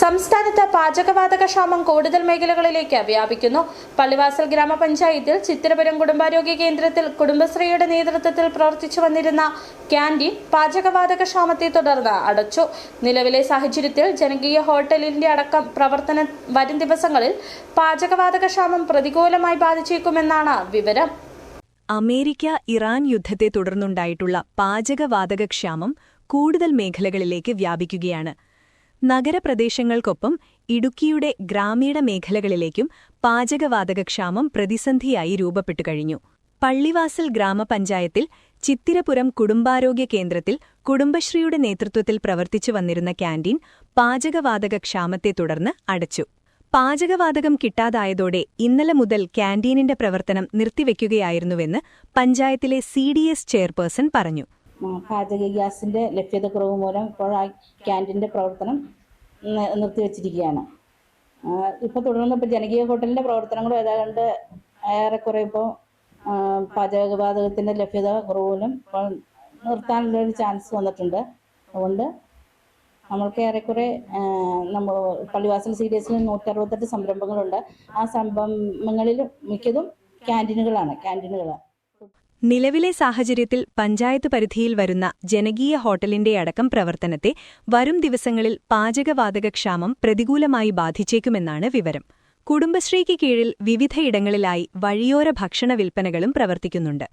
സംസ്ഥാനത്ത് പാചകവാതക ക്ഷാമം കൂടുതൽ മേഖലകളിലേക്ക് വ്യാപിക്കുന്നു. പള്ളിവാസൽ ഗ്രാമപഞ്ചായത്തിൽ ചിത്തിരപുരം കുടുംബാരോഗ്യ കേന്ദ്രത്തിൽ കുടുംബശ്രീയുടെ നേതൃത്വത്തിൽ പ്രവർത്തിച്ചു വന്നിരുന്ന ക്യാന്റീൻ പാചകവാതക ക്ഷാമത്തെ തുടർന്ന് അടച്ചു. നിലവിലെ സാഹചര്യത്തിൽ ജനകീയ ഹോട്ടലിന്റെ അടക്കം പ്രവർത്തനം വരും ദിവസങ്ങളിൽ പാചകവാതക ക്ഷാമം പ്രതികൂലമായി ബാധിച്ചേക്കുമെന്നാണ് വിവരം. അമേരിക്ക ഇറാൻ യുദ്ധത്തെ തുടർന്നുണ്ടായിട്ടുള്ള പാചകവാതകക്ഷാമം കൂടുതൽ മേഖലകളിലേക്ക് വ്യാപിക്കുകയാണ്. നഗരപ്രദേശങ്ങൾക്കൊപ്പം ഇടുക്കിയുടെ ഗ്രാമീണ മേഖലകളിലേക്കും പാചകവാതകക്ഷാമം പ്രതിസന്ധിയായി രൂപപ്പെട്ടു കഴിഞ്ഞു. പള്ളിവാസൽ ഗ്രാമപഞ്ചായത്തിൽ ചിത്തിരപുരം കുടുംബാരോഗ്യ കേന്ദ്രത്തിൽ കുടുംബശ്രീയുടെ നേതൃത്വത്തിൽ പ്രവർത്തിച്ചു വന്നിരുന്ന ക്യാന്റീൻ പാചകവാതകക്ഷാമത്തെ തുടർന്ന് അടച്ചു. പാചകവാതകം കിട്ടാതായതോടെ ഇന്നലെ മുതൽ ക്യാന്റീനിന്റെ പ്രവർത്തനം നിർത്തിവെക്കുകയായിരുന്നുവെന്ന് പഞ്ചായത്തിലെ CDS ചെയർപേഴ്സൺ പറഞ്ഞു. പാചക ഗ്യാസിന്റെ ലഭ്യതക്കുറവ് മൂലം ഇപ്പോൾ ആ ക്യാൻറ്റീൻ്റെ പ്രവർത്തനം നിർത്തിവെച്ചിരിക്കുകയാണ്. ഇപ്പോൾ തുടർന്ന് ഇപ്പോൾ ജനകീയ ഹോട്ടലിൻ്റെ പ്രവർത്തനങ്ങളും ഏതാണ്ട് ഏറെക്കുറെ ഇപ്പോൾ പാചകവാതകത്തിൻ്റെ ലഭ്യത കുറവ് മൂലം ഇപ്പോൾ നിർത്താനുള്ളൊരു ചാൻസ് വന്നിട്ടുണ്ട്. അതുകൊണ്ട് നമ്മൾക്ക് ഏറെക്കുറെ നമ്മൾ പള്ളിവാസൽ CDSൽ 168 സംരംഭങ്ങളുണ്ട്. ആ സംരംഭങ്ങളിൽ മിക്കതും ക്യാൻറ്റീനുകളാണ്. നിലവിലെ സാഹചര്യത്തിൽ പഞ്ചായത്ത് പരിധിയിൽ വരുന്ന ജനകീയ ഹോട്ടലിന്റെ അടക്കം പ്രവർത്തനത്തെ വരും ദിവസങ്ങളിൽ പാചകവാതകക്ഷാമം പ്രതികൂലമായി ബാധിച്ചേക്കുമെന്നാണ് വിവരം. കുടുംബശ്രീക്ക് കീഴിൽ വിവിധയിടങ്ങളിലായി വഴിയോര ഭക്ഷണ വിൽപ്പനകളും പ്രവർത്തിക്കുന്നുണ്ട്.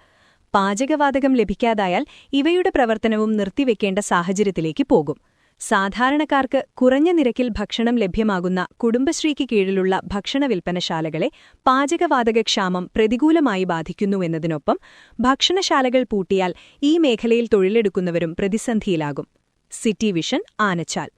പാചകവാതകം ലഭിക്കാതായാൽ ഇവയുടെ പ്രവർത്തനവും നിർത്തിവെക്കേണ്ട സാഹചര്യത്തിലേക്ക് പോകും. സാധാരണക്കാർക്ക് കുറഞ്ഞ നിരക്കിൽ ഭക്ഷണം ലഭ്യമാകുന്ന കുടുംബശ്രീക്ക് കീഴിലുള്ള ഭക്ഷണ വിൽപ്പനശാലകളെ പാചകവാതകക്ഷാമം പ്രതികൂലമായി ബാധിക്കുന്നുവെന്നതിനൊപ്പം ഭക്ഷണശാലകൾ പൂട്ടിയാൽ ഈ മേഖലയിൽ തൊഴിലെടുക്കുന്നവരും പ്രതിസന്ധിയിലാകും. City vision, Anachal.